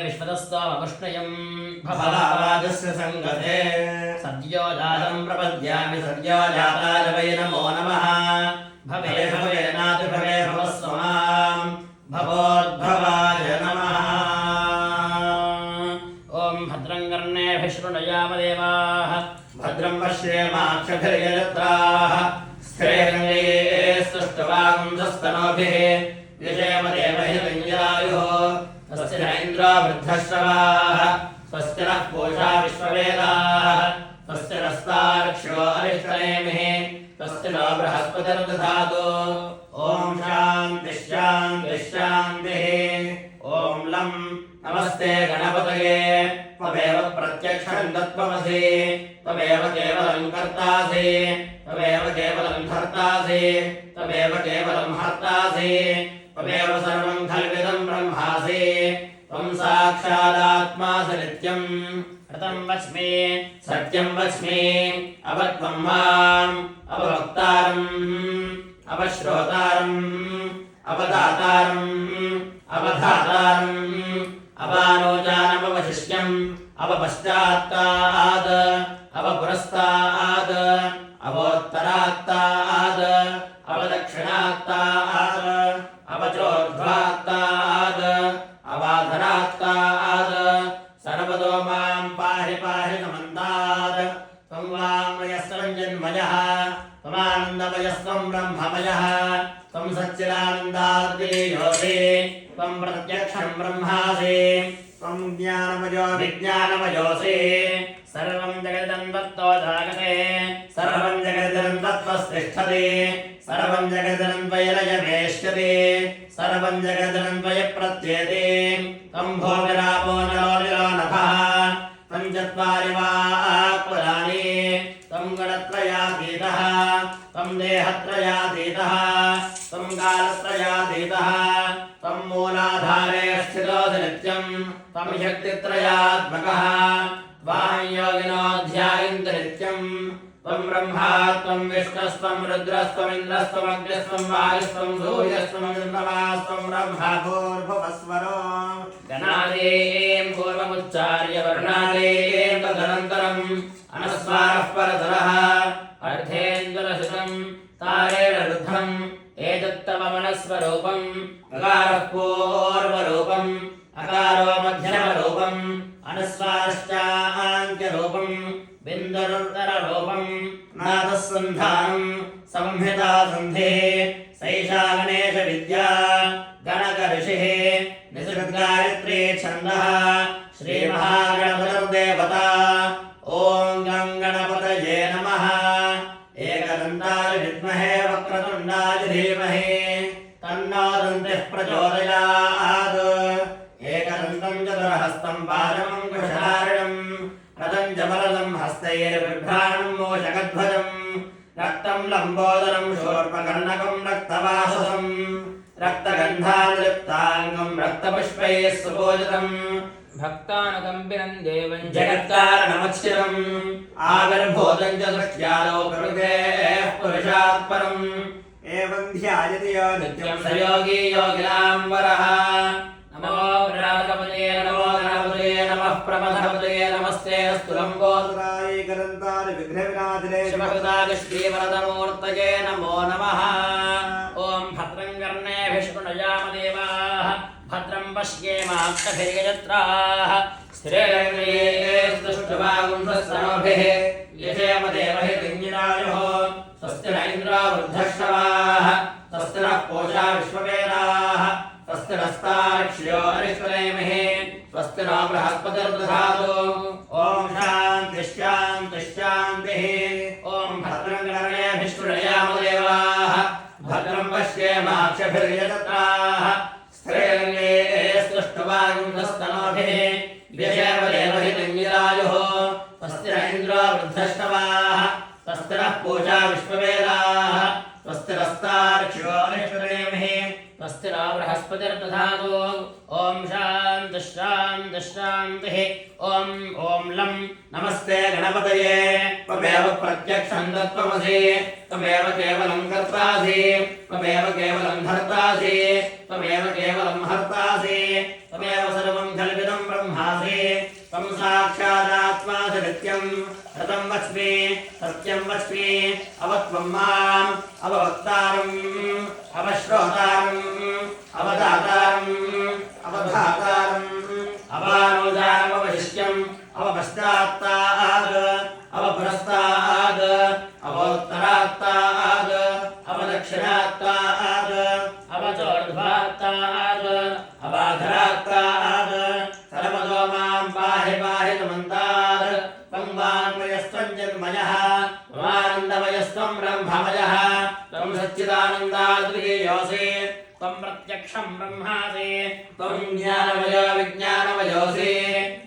विश्वतस्तोमकृष्णयम् भवराजस्य सङ्गते सद्यो जातं प्रपद्यामि सद्यो जाताय वै नमो नमः भवे भवेनाति भवे भवस्व मां भवोद्भवाय नमः ॐ भद्रं कर्णेभिः शृणुयाम देवाः भद्रं पश्येमाक्षभिर्यजत्राः स्थिरैर्यैः सुष्ठुवागुंसस्तनोभिः यजेम देवहितञ्जलायुः स्वस्ति न इन्द्रो वृद्धश्रवाः स्वस्ति नः पूषा विश्ववेदाः स्वस्ति नस्तार्क्ष्यो अरिष्टनेमिः स्वस्ति नो बृहस्पतिर्दधातु ॐ शान्तिः शान्तिः शान्तिः ॐ लं नमस्ते गणपतये त्वमेव प्रत्यक्षं तत्त्वमसि त्वमेव केवलं कर्तासि त्वमेव केवलं धर्तासि त्वमेव केवलं हर्तासि त्वमेव सर्वं खल्विदं ब्रह्मासि त्वं साक्षादात्मासि नित्यं ऋतं वच्मि सत्यं वच्मि अवत्वं माम् अववक्तारम् अवश्रोतारम् अवदातारम् अवधातारम् अवानोजानमवशिष्यम् अवपश्चात्ताद् अवपुरस्ताद् अवोत्तरात्ताद् अवदक्षिणात्ताद् अवचोर्ध्वात्ताद् अवाधरात्ताद् सर्वतो मां पाहि पाहि समन्तात् त्वं वाङ्मयस्त्वं जन्मयः त्वमानन्दमयस्त्वं ब्रह्ममयः त्वं सच्चिदानन्दाद्वितीयोऽसि त्वं प्रत्यक्षं ब्रह्मासि त्वं ज्ञानमयो विज्ञानमयोऽसि सर्वं जगदन्वत्तो जागते सर्वं जगदन्वत्वस्तिष्ठति सर्वं जगदन्वयलयवेश्यते सर्वं जगदन्वयप्रत्येते त्वं भोगिरापो नरो निरो नभः पञ्चत्वारि वा आत्मनानि त्वं गणत्रयातीतः त्वं देहत्रयातीतः त्वं कालत्रयातीतः त्वं मूलाधारे स्थितोऽसि नित्यं त्वं शक्तित्रयात्मकः त्वां योगिनो ध्यायन्ति नित्यं त्वं ब्रह्मा त्वं विष्णुस्त्वं रुद्रस्त्वमिन्द्रस्त्वमग्निस्त्वं वायुस्त्वं सूर्यस्त्वं चन्द्रमास्त्वं ब्रह्मा भूर्भुवस्वरो गणादेयं पूर्वमुच्चार्य वर्णादेयं तदनन्तरम् अनुस्वारः परतरः अर्धेन्द्रशतं तारेण रुद्धम् एतत्तव मनस्वरूपम् अकारः पूर्वरूपम् अकारो मध्यमरूपम् अनुस्वारश्चान्त्यरूपम् बिन्दुरुत्तररूपम् नादसन्धानम् संहिता सन्धिः सैषा गणेशविद्या गणकऋषिः निसृद्गायत्री छन्दः श्रीमहागणपतिर्देवता ॐ गं गणपतये नमः एकदन्ताय विद्महे वक्रतुण्डाय धीमहि तन्नो दन्तिः प्रचोदयात् एकदन्तं चतुर्हस्तं पादमङ्कुशधारिणम् रथं च वरदं हस्तैर्बिभ्राणं मोषकध्वजं रक्तं लम्बोदरं शूर्पकर्णकं रक्तवाससं रक्तगन्धानुलिप्ताङ्गं रक्तपुष्पैः सुपूजितं भक्तानुकम्पिनं देवं जगत्कारणमक्षरम् आविर्भूतं च सृष्ट्यालो प्रकृतेः पुरुषात् परम् एवं ध्यायति यो नित्यं स योगी योगिनां वरः नमो गणाधिपतये नमो गणपतये नमः प्रमथपतये नमस्ते अस्तु लम्बोदराय गणन्ताय विघ्नविनाशिने शिवकृतागश्रीवरदमूर्तये नमो नमः ॐ भद्रं कर्णेभिः शृणुयाम देवाः भद्रं पश्येमाक्षभिर्यजत्राः स्थिरैर्यैः सुष्ठुवागुंसस्तनोभिः यजेम देवहितञ्जलायुः स्वस्ति न इन्द्रो वृद्धश्रवाः स्वस्ति नः पूषा विश्ववेदाः स्वस्ति नस्तार्क्ष्यो अरिष्टनेमिः स्वस्ति नो बृहस्पतिर्दधातु ॐ शान्तिः शान्तिः शान्तिः ॐ भद्रं कर्णेभिः शृणुयाम देवाः भद्रं पश्येमाक्षभिर्यजत्राः स्थिरैर्यैः सुष्ठुवागुंसस्तनोभिः यजेम देवहितञ्जलायुः स्वस्ति न इन्द्रो वृद्धश्रवाः स्वस्ति नः पूषा विश्ववेदाः स्वस्ति नस्तार्क्ष्यो अरिष्टनेमिः स्वस्ति नो बृहस्पतिर्दधातु ॐ शान्तिः शान्तिः ॐ लं नमस्ते गणपतये त्वमेव प्रत्यक्षं तत्त्वमसि त्वमेव केवलं कर्तासि त्वमेव केवलं धर्तासि त्वमेव केवलं हर्तासि त्वमेव सर्वं कल्पितं ब्रह्मासि त्वं साक्षादात्मासि नित्यं ऋतं वच्मि सत्यं वच्मि अवत्वं माम् अववक्तारम् अवश्रोतारम् अवदातारम् अवधातारम् अवानोदानमवशिष्यम् अवपश्चात्ताद् अवपुरस्ताद् अवोत्तरात्ताद् अवदक्षिणात्ताद् अवचोर्ध्वात्ताद् अबाधरात्ताद् सर्वतो मां पाहि पाहि नमन्ताद् त्वं वाङ्मयस्त्वं जन्मयः त्वमानन्दमयस्त्वं ब्रह्ममयः त्वं सच्चिदानन्दाद्वितीयोऽसि त्वं प्रत्यक्षं ब्रह्मासि त्वं ज्ञानमयो विज्ञानमयोऽसि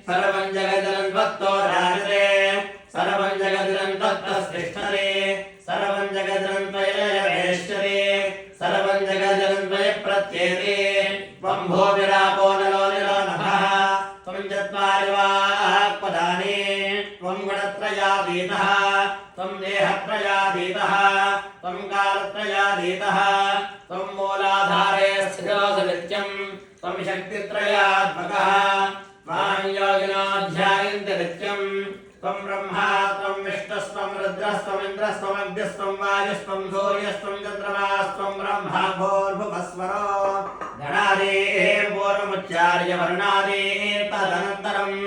सर्वं जगदनन्त्वत्तो राजते सर्वं जगदनन्त्वत्तस्तिष्ठते सर्वं जगदनन्त्वयवेश्वरे सर्वं जगदनन्त्वयप्रत्येते त्वं भूमिरापो नलो निलो नभः त्वं चत्वारि वाक्पदानि त्वं गुणत्रयातीतः त्वं देहत्रयातीतः त्वं कालत्रयातीतः त्वं मूलाधारे स्थितोऽसि नित्यं त्वं शक्तित्रयात्मकः त्वां योगिनो ध्यायन्ति नित्यं त्वं ब्रह्मा त्वं विष्णुस्त्वं रुद्रस्त्वमिन्द्रस्त्वमग्निस्त्वं वायुस्त्वं सूर्यस्त्वं चन्द्रमास्त्वं ब्रह्मा भूर्भुवस्वरो गणादेः पूर्वमुच्चार्य वर्णादेः तदनन्तरम्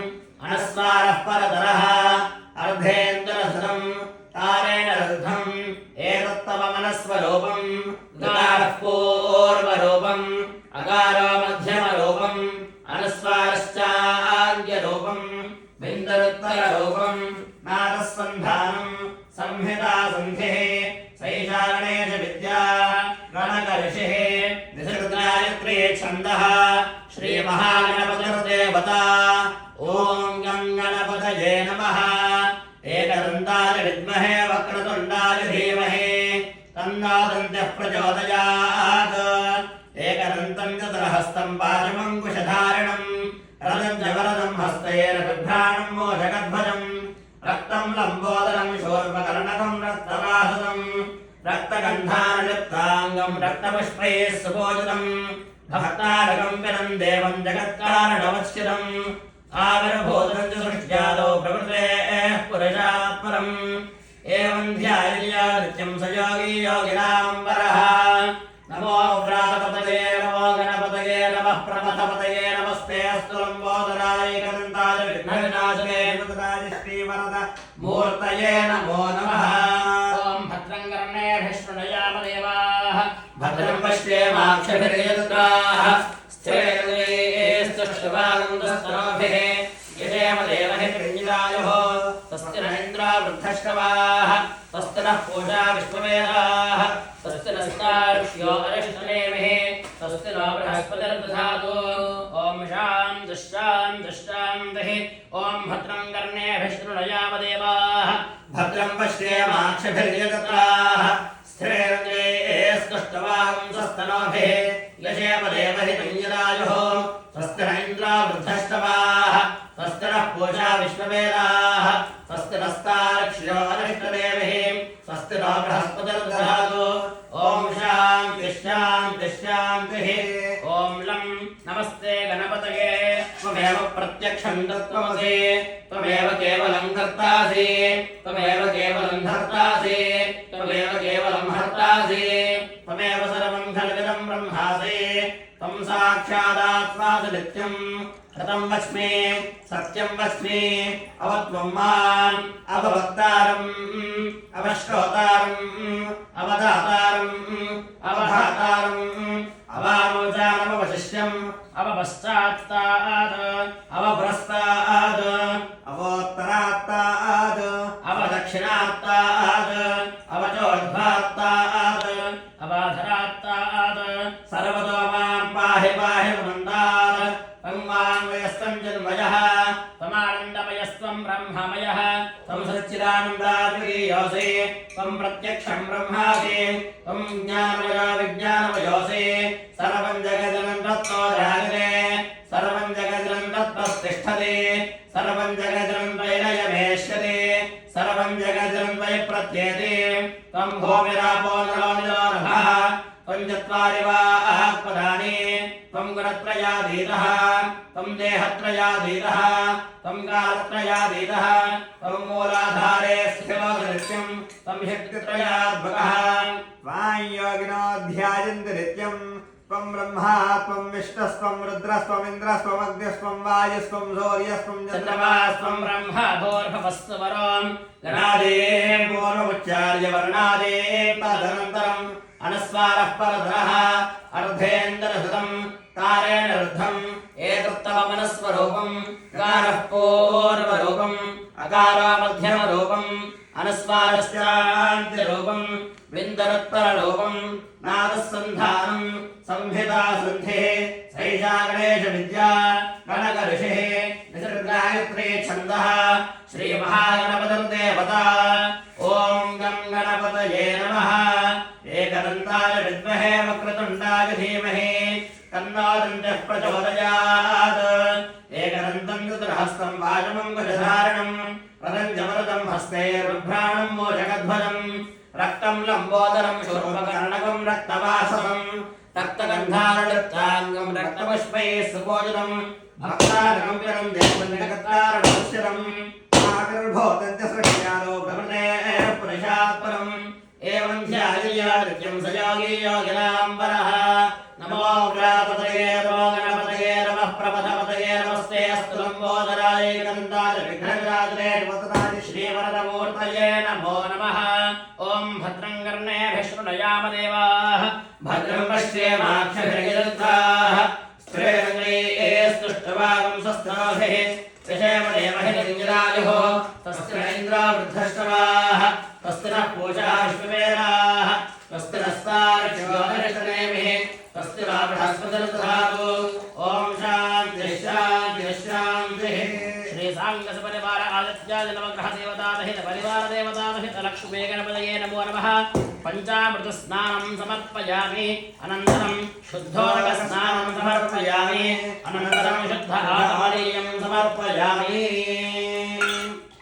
अनस्वारः परतरः अर्धेन्दुरसदं तारेण रुद्धम् एतत्तव मनस्वरूपम् उदारः पूर्वरूपम् अकारो मध्यमरूपम् अनुस्वारश्चान्त्यरूपम् बिन्दरुत्तररूपम् नादस्सन्धानम् संहिता सन्धिः सैषा गणेश विद्या गणकऋषिः निसृतगायत्री छन्दः श्रीमहागणपतिर्देवता ॐ गं गणपतये नमः एकदन्ताय विद्महे वक्रतुण्डाय धीमहि तन्नो दन्त्यः प्रचोदयात् एकदन्तं चतुर्हस्तं पाशमङ्कुशधारिणम् रदं च वरदं हस्तैर बिभ्राणं मोषकध्वजं रक्तं लम्बोदरं शूर्पकर्णकं रक्तवासुदं रक्तगन्धानुलिप्ताङ्गं रक्तपुष्पैः सुपूजितं भक्तारकं विनं देवं जगत्कारणवच्छिदम् आविर्भूतं च सृष्ट्यादौ प्रकृतेः पुरुषात् परम् एवं ध्यायेया नित्यं स योगी योगिनां वरः नमो व्रातपतये नमो गणपतये नमः प्रमथपतये नमस्ते अस्तु लम्बोदराय एकदन्ताय विघ्नविनाशने विनुताय श्रीवरद मूर्तये नमो नमः ॐ भद्रं कर्णेभिः शृणुयाम देवाः भद्रं पश्येमाक्षभिर्यजत्राः स्थिरैस्तुष्टवागन्तस्तनोभिः यजेम देवहिर्निरायुः स्वस्ति न इन्द्रो वृद्धश्रवाः स्वस्ति नः पूषा विश्ववेदाः स्वस्ति नस्तार्क्ष्यो अरिष्टनेमिः स्वस्ति नो बृहस्पतिर्दधातु ॐ शान्तिः शान्तिः शान्तिः ॐ भद्रं कर्णेभिः शृणुयाम देवाः भद्रं पश्येमाक्षभिर्यजत्राः स्थिरैस्तुष्टवागन्तस्तनोभिः यजेम देवहिर्निरायुः स्वस्ति न इन्द्रो वृद्धश्रवाः स्वस्ति नः पूषा विश्ववेदाः स्वस्ति नस्तार्क्ष्यो अरिष्टनेमिः स्वस्ति नो बृहस्पतिर्दधातु ॐ शान्तिः शान्तिः शान्तिः ॐ लं नमस्ते गणपतये त्वमेव प्रत्यक्षं तत्त्वमसि त्वमेव केवलं कर्तासि त्वमेव केवलं धर्तासि त्वमेव केवलं हर्तासि त्वमेव सर्वं कल्पितं ब्रह्मासि त्वं साक्षादात्मासि नित्यं ऋतं वच्मि सत्यं वच्मि अवत्वं माम् अववक्तारम् अवश्रोतारम् अवदातारम् अवधातारम् अवानोजानमवशिष्यम् अवपश्चात्ताद् अवपुरस्ताद् अवोत्तरात्ताद् अवदक्षिणात्ताद् अवचोर्ध्वात्ताद् अबाधरात्ताद् सर्वतो मां पाहि पाहि नमन्तात् त्वं वाङ्मयस्त्वं जन्मयः त्वमानन्दमयस्त्वं ब्रह्ममयः त्वं सच्चिदानन्दाद्वितीयोऽसि त्वं प्रत्यक्षं ब्रह्मासि त्वं ज्ञानमयो विज्ञानमयोऽसि सर्वं जगदनन्तत्तो राजते सर्वं जगदनन्तत्तो तिष्ठति सर्वं जगदिदं त्वयि लयमेष्यति सर्वं जगदिदं त्वयि प्रत्येति त्वं भूमिरापो नलो निलो नभः त्वं चत्वारि वाक्पदानि त्वं गुणत्रयाधीतः त्वं देहत्रयाधीतः त्वं कालत्रयाधीतः त्वं मूलाधारे स्थितिर्नित्यं त्वं शक्तित्रयात्मकः त्वां योगिनो ध्यायन्ति नित्यं त्वं ब्रह्मा त्वं विष्णुस्त्वं रुद्रस्त्वम् इन्द्रस्त्वम् अग्निस्त्वं वायुस्त्वं सूर्यस्त्वं चन्द्रमास्त्वं ब्रह्मा भूर्भुवस्सु वरों गणादेव पूर्वमुच्चार्य वर्णादेव तदनन्तरम् अनुस्वारः परतरः अर्धेन्द्रहृतं तारेण रुद्धम् एतत्तवमनस्वरूपम् गारः पूर्वरूपम् अकारो मध्यमरूपम् अनुस्वारश्चान्त्यरूपम् बिन्दरुत्तररूपम् नादसन्धानम् संहिता सन्धिः सैषा गणेशविद्या गणकऋषिः निसर्गायत्री छन्दः श्रीमहागणपतिर्देवता ॐ गं गणपतये नमः एकदन्ताय विद्महे वक्रतुण्डाय धीमहि तन्नो दन्तः प्रचोदयात् एकदन्तं चतुर्हस्तं वाजमं गजधारणं पदं जमरदं हस्ते रुभ्राणं मोचकध्वजं रक्तं लम्बोदरं शूर्पकर्णकं रक्तवाससं रक्तगन्धारलिप्ताङ्गं रक्तपुष्पैः सुपूजितं भक्तारकम्पितं देवनिकतारणोच्यतं आविर्भूतं च सृष्ट्यादो प्रभृते पुरुषात्परम् एवं ध्यायया नित्यं स योगी योगिनाम्बरः नमो व्यापतये नमो गणपतये नमः प्रपथपतये नमस्ते अस्तु लम्बोदराय गन्धाय विघ्नराजने वदनाय श्रीवरदमूर्तये नमो नमः ॐ भद्रं कर्णेभिः शृणुयाम देवाः भद्रं पश्येमाक्षभिर्यजन्ताः स्त्रेणैस्तुष्टवागं स्वस्तिनोभिः यशेमदेवहिरञ्जनायुः तस्य इन्द्रो वृद्धश्रवाः तस्य नः पूषा विश्ववेदाः तस्य नस्तार्क्ष्योदर्शनेमिः तस्य वा बृहस्पतिर्दधातु ॐ शान्तिः शान्तिः शान्तिः श्रीसाङ्गसपरिवार आदित्यादि नवग्रह देवतामहित परिवार देवतामहित लक्ष्मी गणपतये नमो नमः पञ्चामृतस्नानं समर्पयामि अनन्तरं शुद्धोदकस्नानं समर्पयामि अनन्तरं शुद्ध आचमनीयं समर्पयामि